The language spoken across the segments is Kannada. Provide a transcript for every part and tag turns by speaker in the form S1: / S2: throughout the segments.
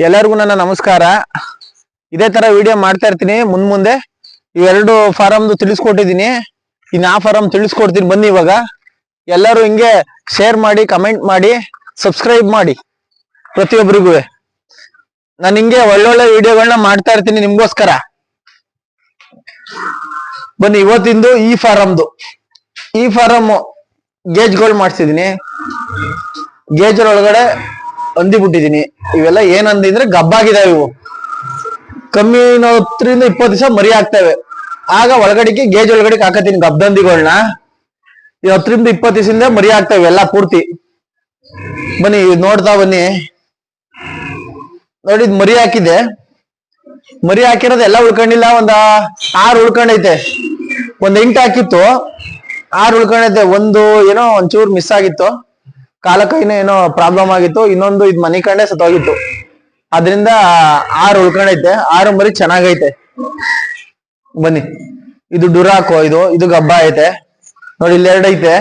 S1: ಎಲ್ಲರಿಗೂ ನನ್ನ ನಮಸ್ಕಾರ. ಇದೇ ತರ ವಿಡಿಯೋ ಮಾಡ್ತಾ ಇರ್ತೀನಿ ಮುಂದೆ. ಇವೆರಡು ಫಾರಮ್ದು ತಿಳಿಸ್ಕೊಟ್ಟಿದ್ದೀನಿ, ಇನ್ನು ಆ ಫಾರಂ ತಿಳಿಸ್ಕೊಡ್ತೀನಿ. ಬನ್ನಿ ಇವಾಗ ಎಲ್ಲರೂ ಹಿಂಗೆ ಶೇರ್ ಮಾಡಿ, ಕಮೆಂಟ್ ಮಾಡಿ, ಸಬ್ಸ್ಕ್ರೈಬ್ ಮಾಡಿ ಪ್ರತಿಯೊಬ್ಬರಿಗೂ. ನಾನು ಹಿಂಗೆ ಒಳ್ಳೊಳ್ಳೆ ವಿಡಿಯೋಗಳನ್ನ ಮಾಡ್ತಾ ಇರ್ತೀನಿ ನಿಮ್ಗೋಸ್ಕರ. ಬನ್ನಿ ಇವತ್ತಿಂದು ಈ ಫಾರಂ ಗೇಜ್ಗಳು ಮಾಡ್ಸಿದೀನಿ. ಗೇಜ್ ಒಳಗಡೆ ಹಂದಿ ಬಿಟ್ಟಿದೀನಿ. ಇವೆಲ್ಲ ಏನ್ ಹಂದಿ ಅಂದ್ರೆ ಗಬ್ಬಾಗಿದಾವೆ. ಇವು ಕಮ್ಮಿ 10ರಿಂದ 20 ದಿವಸ ಮರಿ ಆಗ್ತವೆ. ಆಗ ಒಳಗಡೆಗೆ ಗೇಜ್ ಒಳಗಡೆ ಹಾಕತೀನಿ ಗಬ್ಬಂದಿಗಳನ್ನ. 10ರಿಂದ 20 ದಿವಸದಿಂದ ಮರಿ ಆಗ್ತವೆ ಎಲ್ಲ ಪೂರ್ತಿ. ಬನ್ನಿ ನೋಡ್ತಾ ಬನ್ನಿ. ನೋಡಿ ಮರಿ ಹಾಕಿದೆ. ಮರಿ ಹಾಕಿರೋದು ಎಲ್ಲ ಉಳ್ಕೊಂಡಿಲ್ಲ. 6 ಉಳ್ಕೊಂಡೈತೆ. 8 ಹಾಕಿತ್ತು, 6 ಉಳ್ಕೊಂಡೈತೆ. ಒಂದು ಏನೋ ಒಂಚೂರು ಮಿಸ್ ಆಗಿತ್ತು, ಕಾಲಕೈನ ಏನೋ ಪ್ರಾಬ್ಲಮ್ ಆಗಿತ್ತು. ಇನ್ನೊಂದು ಇದು ಮನಿ ಕಂಡೆ ಸತ್ತೋಗಿತ್ತು. ಅದರಿಂದ 6 ಉಳ್ಕೊಂಡೈತೆ. 6 ಮರಿ ಚೆನ್ನಾಗೈತೆ. ಬನ್ನಿ, ಇದು ಡುರಾಕೋ. ಇದು ಗಬ್ಬ ಐತೆ. ನೋಡಿ ಇಲ್ಲಿ 2 ಐತೆ,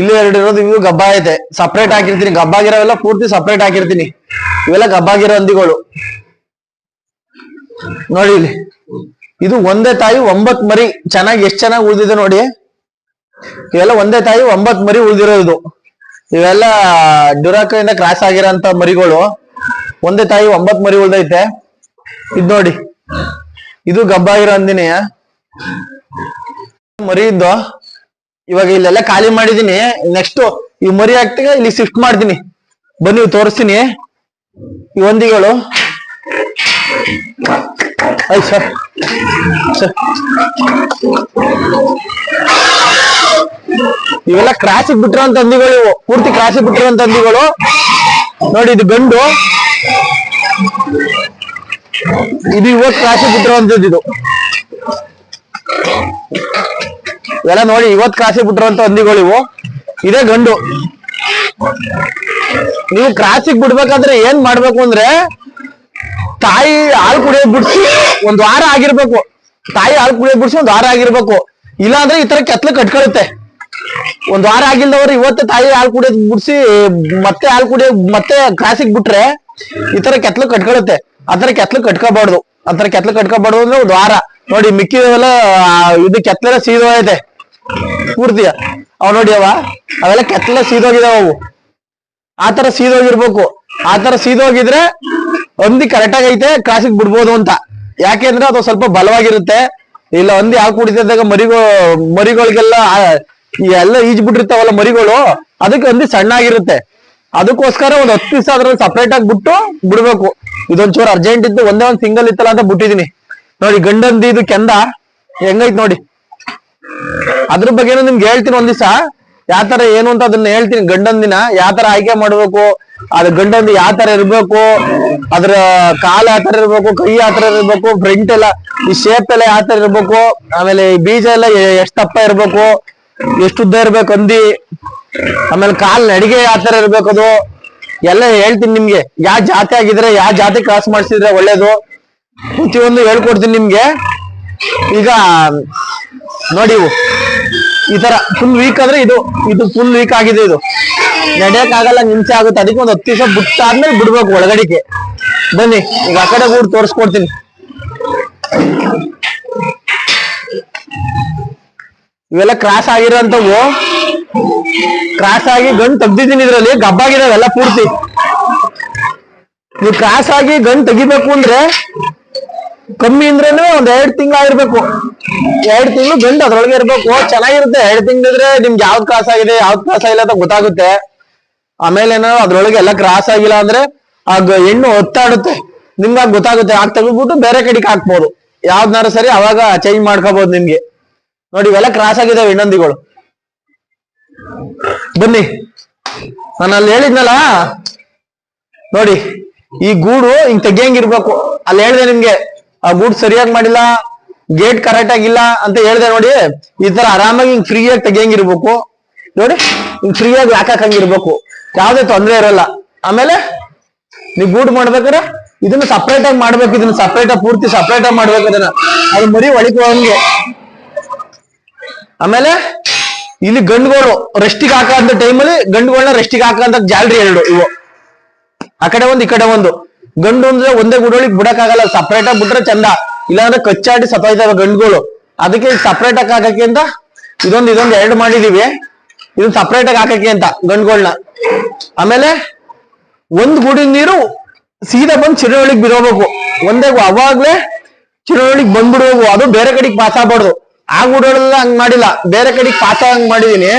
S1: ಇಲ್ಲಿ 2 ಇರೋದು. ಇವು ಗಬ್ಬ ಐತೆ. ಸಪ್ರೇಟ್ ಹಾಕಿರ್ತೀನಿ. ಗಬ್ಬಾಗಿರೋವೆಲ್ಲ ಪೂರ್ತಿ ಸಪ್ರೇಟ್ ಹಾಕಿರ್ತೀನಿ. ಇವೆಲ್ಲ ಗಬ್ಬಾಗಿರೋ ಹಂದಿಗಳು. ನೋಡಿ ಇಲ್ಲಿ ಇದು ಒಂದೇ ತಾಯಿ 9 ಮರಿ. ಎಷ್ಟು ಚೆನ್ನಾಗಿ ಉಳ್ದಿದೆ ನೋಡಿ. ಇವೆಲ್ಲ ಒಂದೇ ತಾಯಿ 9 ಮರಿ ಉಳ್ದಿರೋದು. ಇವೆಲ್ಲ ಡುರಾಕೋ ಇಂದ ಕ್ರಾಸ್ ಆಗಿರೋಂತ ಮರಿಗಳು. ಒಂದೇ ತಾಯಿ 9 ಮರಿ ಉಳ್ದೈತೆ. ಇದ್ ನೋಡಿ, ಇದು ಗಬ್ಬಾಗಿರೋ ಹಂದಿನಿ ಮರಿ ಇದ್ದು. ಇವಾಗ ಇಲ್ಲೆಲ್ಲ ಖಾಲಿ ಮಾಡಿದೀನಿ. ನೆಕ್ಸ್ಟ್ ಈ ಮರಿ ಹಾಕ್ತಿಗ ಇಲ್ಲಿ ಶಿಫ್ಟ್ ಮಾಡ್ತೀನಿ. ಬನ್ನಿ ತೋರಿಸ್ತೀನಿ ಈ ಹಂದಿಗಳು. ಸರ್ ಇವೆಲ್ಲ ಕ್ರಾಸಿಗೆ ಬಿಟ್ಟಿರೋಂತ ಹಂದಿಗಳು. ಇವು ಪೂರ್ತಿ ಕ್ರಾಸಿಗೆ ಬಿಟ್ಟಿರೋಂತ ಹಂದಿಗಳು. ನೋಡಿ ಇದು ಗಂಡು, ಇದು ಇವತ್ತು ಕ್ರಾಸಿಗೆ ಬಿಟ್ಟಿರೋಂಥದ್ದು. ಇದು ಇವೆಲ್ಲ ನೋಡಿ ಇವತ್ತು ಕ್ರಾಸಿಗೆ ಬಿಟ್ಟಿರೋಂತ ಹಂದಿಗಳು ಇವು. ಇದೇ ಗಂಡು. ನೀವು ಕ್ರಾಸಿಗೆ ಬಿಡ್ಬೇಕಾದ್ರೆ ಏನ್ ಮಾಡ್ಬೇಕು ಅಂದ್ರೆ, ತಾಯಿ ಹಾಲು ಕುಡಿಯೋದ್ ಬಿಡ್ಸಿ 1 ವಾರ ಆಗಿರ್ಬೇಕು. ತಾಯಿ ಹಾಲು ಕುಡಿಯೋದ್ ಬಿಡ್ಸಿ 1 ವಾರ ಆಗಿರ್ಬೇಕು. ಇಲ್ಲಾಂದ್ರೆ ಈ ತರ ಕೆತ್ಲು ಕಟ್ಕೊಳುತ್ತೆ. 1 ವಾರ ಆಗಿಲ್ದವ್ರು ಇವತ್ತೇ ತಾಯಿ ಹಾಲು ಕುಡಿಯೋದ್ ಬಿಡ್ಸಿ ಮತ್ತೆ ಕ್ರಾಸಿಗೆ ಬಿಟ್ರೆ ಈ ತರ ಕೆತ್ಲು ಕಟ್ಕೊಳುತ್ತೆ. ಆ ತರ ಕೆತ್ಲು ಕಟ್ಕೋಬಾರ್ದು. ಅಂದ್ರೆ 1 ವಾರ. ನೋಡಿ ಮಿಕ್ಕಿದೆಲ್ಲ ಇದು ಕೆತ್ಲೆಲ್ಲ ಸೀದೋಗೈತೆ ಪೂರ್ತಿ. ಅವ್ ನೋಡಿ ಅವೆಲ್ಲ ಕೆತ್ಲೆಲ್ಲ ಸೀದೋಗಿದಾವ. ಅವು ಆ ತರ ಸೀದೋಗಿರ್ಬೇಕು. ಆ ತರ ಸೀದೋಗಿದ್ರೆ ಹಂದಿ ಕರೆಕ್ಟ್ ಆಗೈತೆ, ಕ್ರಾಸಿಗೆ ಬಿಡ್ಬೋದು ಅಂತ. ಯಾಕೆಂದ್ರೆ ಅದು ಸ್ವಲ್ಪ ಬಲವಾಗಿರುತ್ತೆ. ಇಲ್ಲ ಹಂದಿ ಹಾಲು ಕುಡಿತಿದ್ದಾಗ ಮರಿಗಳಿಗೆಲ್ಲ ಎಲ್ಲ ಈಜ್ ಬಿಟ್ಟಿರ್ತಾವಲ್ಲ ಮರಿಗಳು, ಅದಕ್ಕೆ ಹಂದಿ ಸಣ್ಣ ಆಗಿರುತ್ತೆ. ಅದಕ್ಕೋಸ್ಕರ 10 ದಿವಸ ಅದ್ರಲ್ಲಿ ಸಪ್ರೇಟ್ ಆಗಿ ಬಿಡ್ಬೇಕು. ಇದೊಂಚೂರು ಅರ್ಜೆಂಟ್ ಇತ್ತು, ಒಂದೇ ಒಂದು ಸಿಂಗಲ್ ಇತ್ತಲ್ಲ ಅಂತ ಬಿಟ್ಟಿದೀನಿ. ನೋಡಿ ಗಂಡಂದಿ ಇದು ಕೆಂದ ಹೆಂಗೈತ್ ನೋಡಿ. ಅದ್ರ ಬಗ್ಗೆನೂ ನಿಮ್ಗೆ ಹೇಳ್ತೀನಿ ಒಂದ್ ದಿವಸ. ಯಾವ ತರ ಏನು ಅಂತ ಅದನ್ನ ಹೇಳ್ತೀನಿ. ಗಂಡಂದಿನ ಯಾವ ತರ ಆಯ್ಕೆ ಮಾಡ್ಬೇಕು, ಅದ್ ಗಂಡಂದಿ ಯಾವ ತರ ಇರ್ಬೇಕು, ಅದ್ರ ಕಾಲ್ ಯಾವ ತರ ಇರ್ಬೇಕು, ಕೈ ಯಾವ ತರ ಇರ್ಬೇಕು, ಫ್ರಂಟ್ ಎಲ್ಲ ಈ ಶೇಪ್ ಎಲ್ಲ ಯಾವ ತರ ಇರ್ಬೇಕು, ಆಮೇಲೆ ಈ ಬೀಜ ಎಲ್ಲ ಎಷ್ಟ್ ದಪ್ಪ ಇರ್ಬೇಕು, ಎಷ್ಟು ಉದ್ದ ಇರ್ಬೇಕು ಹಂದಿ, ಆಮೇಲೆ ಕಾಲ್ ನಡಿಗೆ ಯಾವ ತರ ಇರ್ಬೇಕು, ಅದು ಎಲ್ಲ ಹೇಳ್ತೀನಿ ನಿಮ್ಗೆ. ಯಾವ ಜಾತಿ ಆಗಿದ್ರೆ, ಯಾವ ಜಾತಿ ಕ್ರಾಸ್ ಮಾಡಿಸಿದ್ರೆ ಒಳ್ಳೇದು, ಪ್ರತಿಯೊಂದು ಹೇಳ್ಕೊಡ್ತೀನಿ ನಿಮ್ಗೆ. ಈಗ ನೋಡಿ ಈ ತರ ಫುಲ್ ವೀಕ್ ಆದ್ರೆ ಇದು ಫುಲ್ ವೀಕ್ ಆಗಿದೆ. ಇದು ನಡೆಯಕ್ ಆಗಲ್ಲ, ಹಿಂಸೆ ಆಗುತ್ತೆ. ಅದಕ್ಕೆ 10 ದಿವಸ ಬಿಟ್ಟಾದ್ಮೇಲೆ ಬಿಡ್ಬೇಕು ಒಳಗಡೆಗೆ. ಬನ್ನಿ ಈಗ ಆ ಕಡೆ ಕೂಡ ತೋರಿಸ್ಕೊಡ್ತೀನಿ. ಇವೆಲ್ಲ ಕ್ರಾಸ್ ಆಗಿರೋಂಥವು. ಕ್ರಾಸ್ ಆಗಿ ಗಂಡು ತೆಗ್ದಿದ್ದೀನಿ. ಇದ್ರಲ್ಲಿ ಗಬ್ಬಾಗಿದಾವೆಲ್ಲ ಪೂರ್ತಿ. ನೀವು ಕ್ರಾಸ್ ಆಗಿ ಗಂಡು ತೆಗಿಬೇಕು ಅಂದ್ರೆ ಕಮ್ಮಿ ಅಂದ್ರೇನು 2 ತಿಂಗಳು ಆಗಿರ್ಬೇಕು. 2 ತಿಂಗಳು ಗಂಡು ಅದ್ರೊಳಗೆ ಇರ್ಬೇಕು. ಚೆನ್ನಾಗಿರುತ್ತೆ. 2 ತಿಂಗಳಿದ್ರೆ ನಿಮ್ಗೆ ಯಾವ್ದು ಕ್ರಾಸ್ ಆಗಿದೆ, ಯಾವ್ದು ಕ್ರಾಸ್ ಆಗಿಲ್ಲ ಅಂತ ಗೊತ್ತಾಗುತ್ತೆ. ಆಮೇಲೆ ಏನೋ ಅದ್ರೊಳಗೆ ಎಲ್ಲ ಕ್ರಾಸ್ ಆಗಿಲ್ಲ ಅಂದ್ರೆ ಹೆಣ್ಣು ಒತ್ತಾಡುತ್ತೆ, ನಿಮ್ಗೆ ಗೊತ್ತಾಗುತ್ತೆ. ತೆಗೆದ್ಬಿಟ್ಟು ಬೇರೆ ಕಡೆಗೆ ಹಾಕ್ಬೋದು. ಯಾವ್ದನ್ನಾರು ಸರಿ ಅವಾಗ ಚೇಂಜ್ ಮಾಡ್ಕೋಬಹುದು ನಿಮ್ಗೆ. ನೋಡಿ ಇವೆಲ್ಲ ಕ್ರಾಸ್ ಆಗಿದಾವೆ ಹೆಣ್ಣಂದಿಗಳು. ಬನ್ನಿ, ನಾನು ಅಲ್ಲಿ ಹೇಳಿದ್ನಲ್ಲ ನೋಡಿ, ಈ ಗೂಡು ಹಿಂಗ್ ತೆಗಿಯಂಗಿರ್ಬೇಕು. ಅಲ್ಲಿ ಹೇಳ್ದೆ ನಿಮ್ಗೆ, ಆ ಗೂಡು ಸರಿಯಾಗಿ ಮಾಡಿಲ್ಲ, ಗೇಟ್ ಕರೆಕ್ಟ್ ಆಗಿಲ್ಲ ಅಂತ ಹೇಳ್ದೆ. ನೋಡಿ ಈ ತರ ಆರಾಮಾಗಿ ಹಿಂಗ್ ಫ್ರೀಯಾಗಿ ತೆಗಿಯಂಗಿರ್ಬೇಕು. ನೋಡಿ ಹಿಂಗ್ ಫ್ರೀಯಾಗಿ ಹಾಕಂಗಿರ್ಬೇಕು, ಯಾವ್ದೇ ತೊಂದರೆ ಇರಲ್ಲ. ಆಮೇಲೆ ನೀವು ಗೂಡು ಮಾಡ್ಬೇಕಾದ್ರೆ ಇದನ್ನ ಸಪ್ರೇಟ್ ಆಗಿ ಮಾಡ್ಬೇಕು. ಇದನ್ನ ಸಪ್ರೇಟ್ ಆಗಿ ಪೂರ್ತಿ ಸಪ್ರೇಟ್ ಆಗಿ ಮಾಡ್ಬೇಕು. ಅದನ್ನ ಅದು ಮರಿ ಒಳಗೆ. ಆಮೇಲೆ ಇಲ್ಲಿ ಗಂಡುಗಳು ರೆಸ್ಟಿಗೆ ಹಾಕಂತ ಟೈಮಲ್ಲಿ ಗಂಡುಗಳನ್ನ ರೆಸ್ಟಿಗೆ ಹಾಕಂತ ಜಾಲ್ರಿ 2 ಇವು. ಆ ಕಡೆ ಒಂದು ಈ ಕಡೆ ಒಂದು. ಗಂಡು ಅಂದ್ರೆ ಒಂದೇ ಗೂಡೊಳಗೆ ಬಿಡಕ್ಕಾಗಲ್ಲ, ಸಪ್ರೇಟ್ ಆಗಿ ಬಿಟ್ರೆ ಚಂದ, ಇಲ್ಲಾಂದ್ರೆ ಕಚ್ಚಾಡಿ ಸತ್ತೋಯ್ತವೆ ಗಂಡುಗಳು. ಅದಕ್ಕೆ ಸಪ್ರೇಟ್ ಆಗಿ ಹಾಕಕ್ಕೆ ಅಂತ ಇದೊಂದು ಎರಡು ಮಾಡಿದೀವಿ. ಇದನ್ನ ಸಪ್ರೇಟ್ ಆಗಿ ಹಾಕಕ್ಕೆ ಅಂತ ಗಂಡುಗಳನ್ನ. ಆಮೇಲೆ ಒಂದ್ ಗೂಡಿನ ನೀರು ಸೀದಾ ಬಂದು ಚಿರವಳಿಗೆ ಬಿಡೋಬೇಕು. ಒಂದೇ ಅವಾಗ್ಲೇ ಚಿರವಳಿಗೆ ಬಂದ್ಬಿಡ್ಬೇಕು, ಅದು ಬೇರೆ ಕಡೆಗೆ ಪಾಸ್ ಆಗ್ಬಾರ್ದು. ಆ ಗೂಡೊಳೆಲ್ಲ ಹಂಗ್ ಮಾಡಿಲ್ಲ, ಬೇರೆ ಕಡೆಗೆ ಪಾಸ್ ಹಂಗ್ ಮಾಡಿದೀನಿ.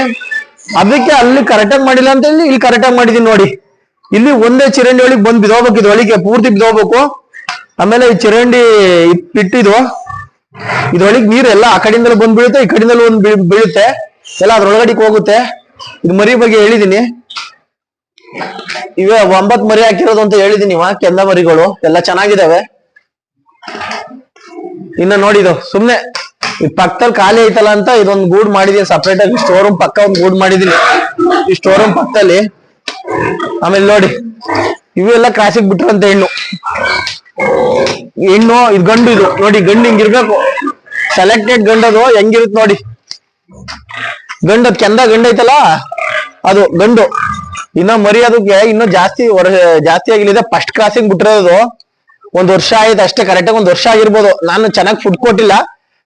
S1: ಅದಕ್ಕೆ ಅಲ್ಲಿ ಕರೆಕ್ಟಾಗಿ ಮಾಡಿಲ್ಲ ಅಂತ ಹೇಳಿ ಇಲ್ಲಿ ಕರೆಕ್ಟಾಗಿ ಮಾಡಿದೀನಿ ನೋಡಿ. ಇಲ್ಲಿ ಒಂದೇ ಚಿರಂಡಿ ಒಳಗೆ ಬಂದ್ ಬಿದೋಗ್ಬೇಕು, ಇದು ಒಳಗೆ ಪೂರ್ತಿ ಬಿದೋಗ್ಬೇಕು. ಆಮೇಲೆ ಈ ಚಿರಂಡಿ ಇಟ್ಟಿದ್ದು ಇದ್ರೊಳಗೆ ನೀರು ಎಲ್ಲ ಆ ಕಡೆಯಿಂದಲೂ ಬಂದ್ ಬೀಳುತ್ತೆ, ಈ ಕಡೆಯಿಂದಲೂ ಒಂದ್ ಬೀಳುತ್ತೆ, ಎಲ್ಲ ಅದ್ರೊಳಗಡೆಗೆ ಹೋಗುತ್ತೆ. ಇದು ಮರಿ ಬಗ್ಗೆ ಹೇಳಿದೀನಿ. ಇವೇ 9 ಮರಿ ಹಾಕಿರೋದು ಅಂತ ಹೇಳಿದೀನಿ. ಕೆಂದ ಮರಿಗಳು ಎಲ್ಲ ಚೆನ್ನಾಗಿದಾವೆ. ಇನ್ನ ನೋಡಿದು ಸುಮ್ನೆ ಈ ಪಕ್ಕದಲ್ಲಿ ಖಾಲಿ ಐತಲ್ಲ ಅಂತ ಇದೊಂದು ಗೂಡ್ ಮಾಡಿದೀನಿ ಸಪ್ರೇಟ್ ಆಗಿ. ಸ್ಟೋರ್ ರೂಮ್ ಪಕ್ಕ ಒಂದು ಗೂಡ್ ಮಾಡಿದೀನಿ ಈ ಸ್ಟೋರ್ ರೂಮ್ ಪಕ್ಕದಲ್ಲಿ. ಆಮೇಲೆ ನೋಡಿ ಇವೆಲ್ಲ ಕ್ರಾಸಿಗೆ ಬಿಟ್ರಂತ ಹೆಣ್ಣು ಇದು ಗಂಡು. ಇದು ನೋಡಿ ಗಂಡು ಹಿಂಗಿರ್ಬೇಕು, ಸೆಲೆಕ್ಟೆಡ್ ಗಂಡದು ಹೆಂಗಿರುತ್ತೆ ನೋಡಿ. ಗಂಡು ಕೆಂದ ಗಂಡು ಐತಲ್ಲ ಅದು ಗಂಡು. ಇನ್ನ ಮರಿ ಅದಕ್ಕೆ ಇನ್ನೂ ಜಾಸ್ತಿ ಆಗಿಲಿದೆ. ಫಸ್ಟ್ ಕ್ರಾಸಿಂಗ್ ಬಿಟ್ಟಿರೋದು 1 ವರ್ಷ ಆಯ್ತು ಅಷ್ಟೇ, ಕರೆಕ್ಟಾಗಿ 1 ವರ್ಷ ಆಗಿರ್ಬೋದು. ನಾನು ಚೆನ್ನಾಗಿ ಫುಡ್ ಕೊಟ್ಟಿಲ್ಲ,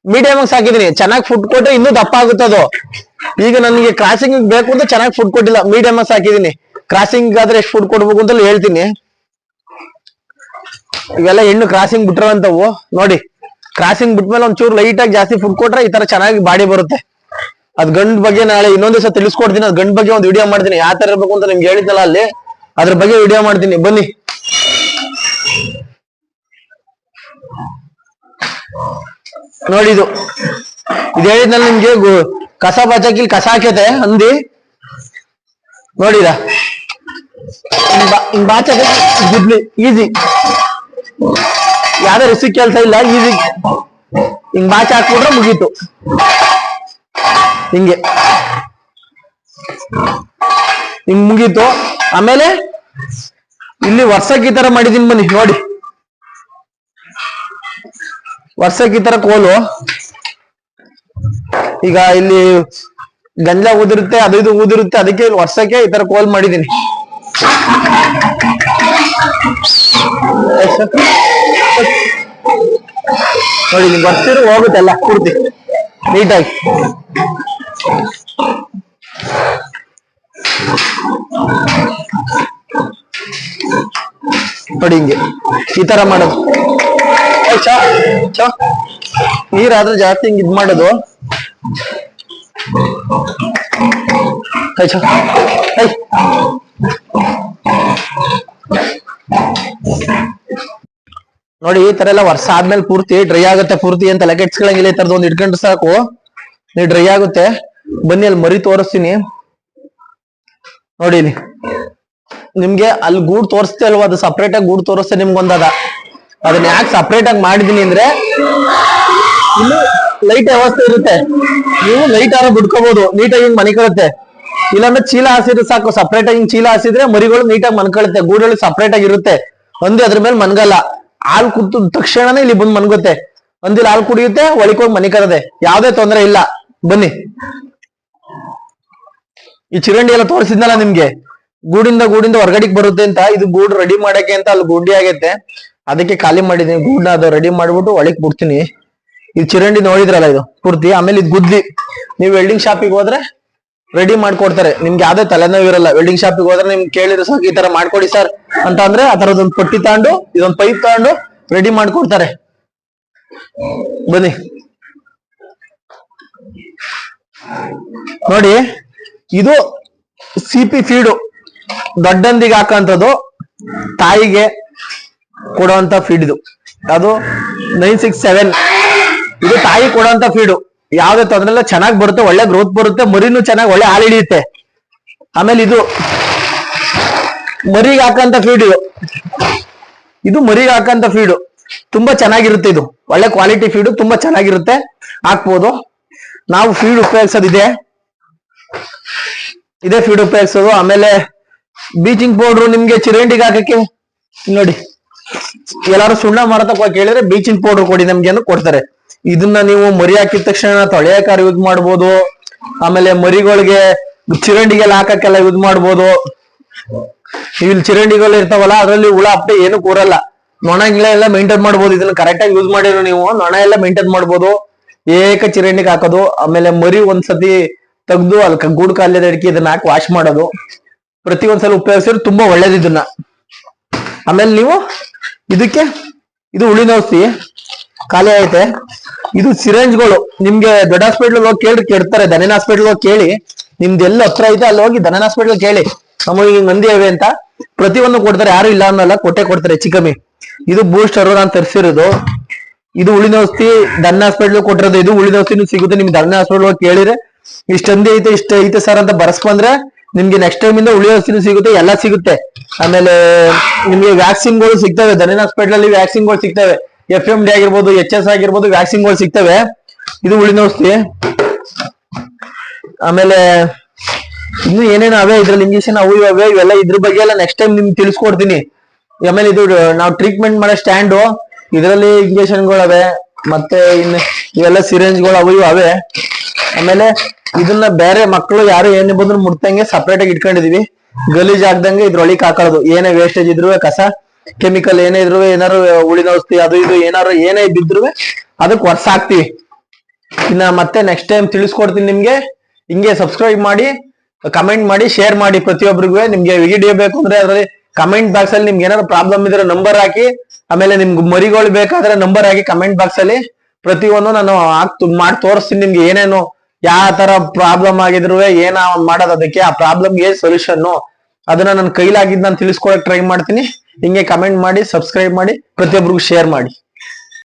S1: ಮೀಡಿಯಂ ಆಗಿ ಸಾಕಿದೀನಿ. ಚೆನ್ನಾಗಿ ಫುಡ್ ಕೊಟ್ರೆ ಇನ್ನೂ ದಪ್ಪ ಆಗುತ್ತೆ ಅದು. ಈಗ ನನಗೆ ಕ್ರಾಸಿಂಗ್ ಬೇಕು ಅಂತ ಚೆನ್ನಾಗಿ ಫುಡ್ ಕೊಟ್ಟಿಲ್ಲ, ಮೀಡಿಯಂ ಆಗಿ ಸಾಕಿದೀನಿ. ಕ್ರಾಸಿಂಗ್ ಆದ್ರೆ ಎಷ್ಟು ಫುಡ್ ಕೊಡ್ಬೇಕು ಅಂತ ಹೇಳ್ತೀನಿ. ಇವೆಲ್ಲ ಹೆಣ್ಣು ಕ್ರಾಸಿಂಗ್ ಬಿಟ್ಟಿರೋಂಥವು ನೋಡಿ. ಕ್ರಾಸಿಂಗ್ ಬಿಟ್ಮೇಲೆ ಒಂಚೂರು ಲೈಟ್ ಆಗಿ ಜಾಸ್ತಿ ಫುಡ್ ಕೊಟ್ರೆ ಈ ತರ ಚೆನ್ನಾಗಿ ಬಾಡಿ ಬರುತ್ತೆ. ಅದ್ ಗಂಡ್ ಬಗ್ಗೆ ನಾಳೆ ಇನ್ನೊಂದ್ ದಿವಸ ತಿಳಿಸ್ಕೊಡ್ತೀನಿ. ಅದ್ ಗಂಡ್ ಬಗ್ಗೆ ಒಂದು ವಿಡಿಯೋ ಮಾಡ್ತೀನಿ, ಯಾವ ತರ ಇರ್ಬೇಕು ಅಂತ ನಿಮ್ಗೆ ಹೇಳಿದ್ನಲ್ಲ ಅಲ್ಲಿ, ಅದ್ರ ಬಗ್ಗೆ ವಿಡಿಯೋ ಮಾಡ್ತೀನಿ ಬನ್ನಿ. ನೋಡಿ ಇದು ಹೇಳಿದ್ನಲ್ಲ ನಿಮ್ಗೆ, ಕಸ ಬಾಚಕಿಲ್ ಕಸ ಹಾಕೈತೆ ಹಂದಿ ನೋಡಿದ. ಹಿಂಗ್ ಬಾಚಕ ಗುದ್ಲಿ ಈಸಿ, ಯಾವ್ದೇ ರಿಸ್ಕ್ ಕೆಲ್ಸ ಇಲ್ಲ, ಈಸಿ ಹಿಂಗ್ ಬಾಚ ಹಾಕ್ಬಿಟ್ರೆ ಮುಗೀತು. ಹಿಂಗೆ ಹಿಂಗ್ ಮುಗೀತು. ಆಮೇಲೆ ಇಲ್ಲಿ ವರ್ಷಕ್ಕೆ ಈ ತರ ಮಾಡಿದೀನಿ ಬನ್ನಿ ನೋಡಿ. ವರ್ಷಕ್ಕೆ ಈ ತರ ಕೋಲು. ಈಗ ಇಲ್ಲಿ ಗಂಜಾ ಊದಿರುತ್ತೆ, ಅದು ಇದು ಊದಿರುತ್ತೆ, ಅದಕ್ಕೆ ವರ್ಷಕ್ಕೆ ಈ ತರ ಕೋಲ್ ಮಾಡಿದೀನಿ. ನೋಡಿ ನಿಮ್ಗೆ ಬರ್ತಿರು ಹೋಗುತ್ತೆ ಎಲ್ಲ ಪೂರ್ತಿ ನೀಟಾಗಿ. ನೋಡಿ ಹಿಂಗೆ ಈ ತರ ಮಾಡೋದು. ನೀರಾದ್ರೆ ಜಾಸ್ತಿ ಹಿಂಗ್ ಇದ್ ಮಾಡೋದು. ನೋಡಿ ಈ ತರ ಎಲ್ಲ ವರ್ಷ ಆದ್ಮೇಲೆ ಪೂರ್ತಿ ಡ್ರೈ ಆಗುತ್ತೆ. ಪೂರ್ತಿ ಅಂತ ತಲೆ ಕೆಡ್ಸ್ಕೊಳಂಗಿಲ್ಲ, ಈ ತರದ್ ಒಂದ್ ಇಟ್ಕೊಂಡ್ರೆ ಸಾಕು, ನೀ ಡ್ರೈ ಆಗುತ್ತೆ. ಬನ್ನಿ ಅಲ್ಲಿ ಮರಿ ತೋರಿಸ್ತೀನಿ ನೋಡಿ. ಇಲ್ಲಿ ನಿಮ್ಗೆ ಅಲ್ಲಿ ಗೂಡ್ ತೋರಿಸ್ತೆ ಅಲ್ವಾ, ಅದು ಸಪ್ರೇಟ್ ಆಗಿ ಗೂಡ್ ತೋರಿಸ್ತೆ ನಿಮ್ಗೊಂದದ. ಅದನ್ನ ಯಾಕೆ ಸಪ್ರೇಟ್ ಆಗಿ ಮಾಡಿದೀನಿ ಅಂದ್ರೆ ಇನ್ನು ಲೈಟ್ ವ್ಯವಸ್ಥೆ ಇರುತ್ತೆ, ನೀವು ಲೈಟ್ ಆರ ಬಿಡ್ಕೋಬಹುದು, ನೀಟಾಗಿ ಹಿಂಗ್ ಮನಿಕೊಳ್ಳುತ್ತೆ. ಇಲ್ಲಾಂದ್ರೆ ಚೀಲ ಹಾಸಿದ್ರೆ ಸಾಕು, ಸಪ್ರೇಟ್ ಆಗಿ ಹಿಂಗ್ ಚೀಲ ಹಾಸಿದ್ರೆ ಮರಿಗಳು ನೀಟಾಗಿ ಮನ್ಕೊಳ್ಳುತ್ತೆ. ಗೂಡಲ್ಲಿ ಸಪ್ರೇಟ್ ಆಗಿ ಇರುತ್ತೆ, ಹಂದಿ ಅದ್ರ ಮೇಲೆ ಮನ್ಗಲ್ಲ. ಹಾಲು ಕುಡ್ದ ತಕ್ಷಣನೇ ಇಲ್ಲಿ ಬಂದ್ ಮನ್ಗುತ್ತೆ, ಹಂದಿಲ್ ಹಾಲು ಕುಡಿಯುತ್ತೆ, ಒಳಕೋಗಿ ಮನಿಕರದೆ, ಯಾವ್ದೇ ತೊಂದರೆ ಇಲ್ಲ. ಬನ್ನಿ ಈ ಚಿರಂಡಿ ಎಲ್ಲ ತೋರಿಸಿದ್ನಲ್ಲ ನಿಮ್ಗೆ, ಗೂಡಿಂದ ಹೊರಗಡೆಗೆ ಬರುತ್ತೆ ಅಂತ. ಇದು ಗೂಡು ರೆಡಿ ಮಾಡಕ್ಕೆ ಅಂತ ಅಲ್ಲಿ ಗುಂಡಿ ಆಗೈತೆ, ಅದಕ್ಕೆ ಖಾಲಿ ಮಾಡಿದೀನಿ ಗೂಡ್ನ. ಅದು ರೆಡಿ ಮಾಡ್ಬಿಟ್ಟು ಒಳಕ್ ಬಿಡ್ತೀನಿ. ಇದು ಚಿರಂಡಿ ನೋಡಿದ್ರಲ್ಲ ಇದು ಪೂರ್ತಿ. ಆಮೇಲೆ ಇದು ಗುದ್ಲಿ, ನೀವು ವೆಲ್ಡಿಂಗ್ ಶಾಪಿಗೆ ಹೋದ್ರೆ ರೆಡಿ ಮಾಡ್ಕೊಡ್ತಾರೆ, ನಿಮ್ಗೆ ಯಾವ್ದೇ ತಲೆನೋವು ಇರಲ್ಲ. ವೆಲ್ಡಿಂಗ್ ಶಾಪಿಗೆ ಹೋದ್ರೆ ನಿಮ್ಗೆ ಕೇಳಿದ್ರೆ ಸಾಕು, ಈ ತರ ಮಾಡ್ಕೊಡಿ ಸರ್ ಅಂತ ಅಂದ್ರೆ ಆ ತರದೊಂದು ಪಟ್ಟಿ ತಗೊಂಡು ಇದೊಂದು ಪೈಪ್ ತಗೊಂಡು ರೆಡಿ ಮಾಡ್ಕೊಡ್ತಾರೆ. ಬನ್ನಿ ನೋಡಿ, ಇದು ಸಿಪಿ ಫೀಡು, ದೊಡ್ಡಂದಿಗೆ ಹಾಕಂತದ್ದು, ತಾಯಿಗೆ ಕೊಡುವಂತ ಫೀಡ್ ಇದು. ಅದು 967, ಇದು ತಾಯಿ ಕೊಡುವಂತ ಫೀಡು. ಯಾವ್ದೇ ತೊಂದ್ರೆ ಇಲ್ಲ, ಚೆನ್ನಾಗಿ ಬರುತ್ತೆ, ಒಳ್ಳೆ ಗ್ರೋತ್ ಬರುತ್ತೆ, ಮರಿನೂ ಚೆನ್ನಾಗಿ ಒಳ್ಳೆ ಹಾಲು ಹಿಡಿಯುತ್ತೆ. ಆಮೇಲೆ ಇದು ಮರಿಗೆ ಹಾಕಂತ ಫೀಡ್. ಇದು ಮರಿಗೆ ಹಾಕಂತ ಫೀಡು ತುಂಬಾ ಚೆನ್ನಾಗಿರುತ್ತೆ. ಇದು ಒಳ್ಳೆ ಕ್ವಾಲಿಟಿ ಫೀಡು, ತುಂಬಾ ಚೆನ್ನಾಗಿರುತ್ತೆ, ಹಾಕ್ಬೋದು. ನಾವು ಫೀಡ್ ಉಪಯೋಗಿಸೋದಿದೆ, ಇದೇ ಫೀಡ್ ಉಪಯೋಗಿಸೋದು. ಆಮೇಲೆ ಬೀಚಿಂಗ್ ಪೌಡ್ರು ನಿಮ್ಗೆ ಚಿರಂಡಿಗೆ ಹಾಕಕ್ಕೆ ನೋಡಿ, ಎಲ್ಲಾರು ಸುಣ್ಣ ಮಾರತಕ್ಕ ಕೇಳಿದ್ರೆ ಬೀಚಿಂಗ್ ಪೌಡರ್ ಕೊಡಿ ನಮ್ಗೆ ಏನು ಕೊಡ್ತಾರೆ. ಇದನ್ನ ನೀವು ಮರಿ ಹಾಕಿದ ತಕ್ಷಣ ತೊಳೆಯಕಾರ ಯೂಸ್ ಮಾಡ್ಬೋದು. ಆಮೇಲೆ ಮರಿಗಳಿಗೆ ಚಿರಂಡಿಗೆಲ್ಲ ಹಾಕಕ್ಕೆಲ್ಲ ಯೂಸ್ ಮಾಡ್ಬೋದು. ಇಲ್ಲಿ ಚಿರಂಡಿಗಳು ಇರ್ತಾವಲ್ಲ ಅದ್ರಲ್ಲಿ ಹುಳ ಅಪ್ಪೆ ಏನು ಕೂರಲ್ಲ. ನೊಣ ಗಿಳ ಎಲ್ಲ ಮೇಂಟೈನ್ ಮಾಡ್ಬೋದು. ಇದನ್ನ ಕರೆಕ್ಟ್ ಆಗಿ ಯೂಸ್ ಮಾಡಿರೋ ನೀವು ನೊಣ ಎಲ್ಲ ಮೇಂಟೈನ್ ಮಾಡ್ಬೋದು. ಏಕ ಚಿರಂಡಿಗೆ ಹಾಕೋದು, ಆಮೇಲೆ ಮರಿ ಒಂದ್ಸತಿ ತೆಗ್ದು ಅಲ್ಲಿ ಗೂಡು ಕಾಲದ ಅಡಿಕೆ ಇದನ್ನ ಹಾಕಿ ವಾಶ್ ಮಾಡೋದು. ಪ್ರತಿ ಒಂದ್ಸಲ ಉಪಯೋಗಿಸಿದ್ರೆ ತುಂಬಾ ಒಳ್ಳೇದು ಇದನ್ನ. ಆಮೇಲೆ ನೀವು ಇದಕ್ಕೆ ಇದು ಉಳಿನ ಔಷಧಿ ಖಾಲಿ ಐತೆ. ಇದು ಸಿರಂಜ್ಗಳು ನಿಮ್ಗೆ ದೊಡ್ಡ ಹಾಸ್ಪಿಟ್ಲ್ ಹೋಗಿ ಕೇಳಿ ಕೆಡ್ತಾರೆ. ದನನ ಹಾಸ್ಪಿಟ್ಲ್ ಹೋಗಿ ಕೇಳಿ, ನಿಮ್ದು ಎಲ್ಲ ಹತ್ರ ಐತೆ ಅಲ್ಲಿ ಹೋಗಿ ದನನ ಹಾಸ್ಪಿಟ್ಲ್ ಕೇಳಿ ನಮಗೆ ಹಿಂಗ್ ಮಂದಿ ಇವೆ ಅಂತ. ಪ್ರತಿಯೊಂದು ಕೊಡ್ತಾರೆ, ಯಾರು ಇಲ್ಲ ಅನ್ನಲ್ಲ, ಕೊಟ್ಟೆ ಕೊಡ್ತಾರೆ ಹೆಚ್ಚು ಕಮ್ಮಿ. ಇದು ಬೂಸ್ಟರ್ ನಾನು ತರಿಸಿರೋದು. ಇದು ಉಳಿನ ಔಷಧಿ ದನ ಹಾಸ್ಪಿಟ್ಲ್ ಕೊಟ್ಟಿರೋದು. ಇದು ಉಳಿನ ಔಷಧಿ ಸಿಗುತ್ತೆ ನಿಮ್ಗೆ ದನ ಹಾಸ್ಪಿಟ್ಲ್ ಹೋಗಿ ಕೇಳಿದ್ರೆ ಇಷ್ಟೊಂದೇ ಐತೆ ಇಷ್ಟ ಐತೆ ಸರ್ ಅಂತ ಬರ್ಸ್ಕೊಂಡ್ರೆ ನಿಮ್ಗೆ ನೆಕ್ಸ್ಟ್ ಟೈಮ್ ಇಂದ ಉಳಿಯ ಔಷಧಿ ಸಿಗುತ್ತೆ, ಎಲ್ಲ ಸಿಗುತ್ತೆ. ಆಮೇಲೆ ನಿಮ್ಗೆ ವ್ಯಾಕ್ಸಿನ್ಗಳು ಸಿಗ್ತವೆ. ದನಿನ ಹಾಸ್ಪಿಟಲ್ ಅಲ್ಲಿ ವ್ಯಾಕ್ಸಿನ್ಗಳು ಸಿಗ್ತವೆ. FMD ಆಗಿರ್ಬೋದು, HS ಆಗಿರ್ಬೋದು, ವ್ಯಾಕ್ಸಿನ್ಗಳು ಸಿಗ್ತವೆ. ಇದು ಉಳಿನ ಔಷಧಿ. ಆಮೇಲೆ ಇನ್ನು ಏನೇನು ಅವೇ ಇದ್ರಲ್ಲಿ ಇಂಜೆಕ್ಷನ್ ಅವು ಇವೆ, ಇವೆಲ್ಲ ಇದ್ರ ಬಗ್ಗೆ ಎಲ್ಲ ನೆಕ್ಸ್ಟ್ ಟೈಮ್ ನಿಮ್ಗೆ ತಿಳಿಸ್ಕೊಡ್ತೀನಿ. ಆಮೇಲೆ ಇದು ನಾವು ಟ್ರೀಟ್ಮೆಂಟ್ ಮಾಡೋ ಸ್ಟ್ಯಾಂಡು, ಇದರಲ್ಲಿ ಇಂಜೆಕ್ಷನ್ಗಳು ಅವೆ, ಮತ್ತೆ ಇನ್ನು ಇವೆಲ್ಲ ಸಿರೆಂಜ್ಗಳು ಅವು ಇವು ಅವೇ. ಆಮೇಲೆ ಇದನ್ನ ಬೇರೆ ಮಕ್ಕಳು ಯಾರು ಏನೇ ಬಂದ್ರು ಮುಟ್ತಂಗೆ ಸಪ್ರೇಟ್ ಆಗಿ ಇಟ್ಕೊಂಡಿದೀವಿ. ಗಲೀಜ್ ಆಗ್ದಂಗೆ ಇದ್ರೊಳಗೆ ಹಾಕೊಳ್ಳೋದು. ಏನೇ ವೇಸ್ಟೇಜ್ ಇದ್ರು ಕಸ ಕೆಮಿಕಲ್ ಏನೇ ಇದ್ರು, ಏನಾರು ಉಳಿದ ಔಷಧಿ ಅದು ಇದು ಏನಾರು ಏನೇ ಬಿದ್ರು ಅದಕ್ಕೆ ವರ್ಷ ಹಾಕ್ತಿವಿ. ಇನ್ನ ಮತ್ತೆ ನೆಕ್ಸ್ಟ್ ಟೈಮ್ ತಿಳಿಸ್ಕೊಡ್ತೀನಿ ನಿಮ್ಗೆ. ಹಿಂಗೆ ಸಬ್ಸ್ಕ್ರೈಬ್ ಮಾಡಿ, ಕಮೆಂಟ್ ಮಾಡಿ, ಶೇರ್ ಮಾಡಿ ಪ್ರತಿಯೊಬ್ಬರಿಗೂ. ನಿಮ್ಗೆ ವಿಡಿಯೋ ಬೇಕು ಅಂದ್ರೆ ಅದ್ರಲ್ಲಿ ಕಮೆಂಟ್ ಬಾಕ್ಸ್ ಅಲ್ಲಿ ನಿಮ್ಗೆ ಏನಾದ್ರು ಪ್ರಾಬ್ಲಮ್ ಇದ್ರೆ ನಂಬರ್ ಹಾಕಿ. ಆಮೇಲೆ ನಿಮ್ಗೆ ಮರಿಗಳು ಬೇಕಾದ್ರೆ ನಂಬರ್ ಹಾಕಿ ಕಮೆಂಟ್ ಬಾಕ್ಸ್ ಅಲ್ಲಿ. ಪ್ರತಿಯೊಂದು ನಾನು ಮಾಡಿ ತೋರಿಸ್ತೀನಿ ನಿಮ್ಗೆ ಏನೇನು ಯಾವ ತರ ಪ್ರಾಬ್ಲಮ್ ಆಗಿದ್ರು ಏನ ಮಾಡೋದು, ಅದಕ್ಕೆ ಆ ಪ್ರಾಬ್ಲಮ್ಗೆ ಏನ್ ಸೊಲ್ಯೂಷನ್ ಅದನ್ನ ನನ್ನ ಕೈಲಾಗಿದ್ದು ನಾನು ತಿಳಿಸ್ಕೊಡಕ್ ಟ್ರೈ ಮಾಡ್ತೀನಿ. ಹಿಂಗೆ ಕಮೆಂಟ್ ಮಾಡಿ, ಸಬ್ಸ್ಕ್ರೈಬ್ ಮಾಡಿ, ಪ್ರತಿಯೊಬ್ಬರಿಗೂ ಶೇರ್ ಮಾಡಿ.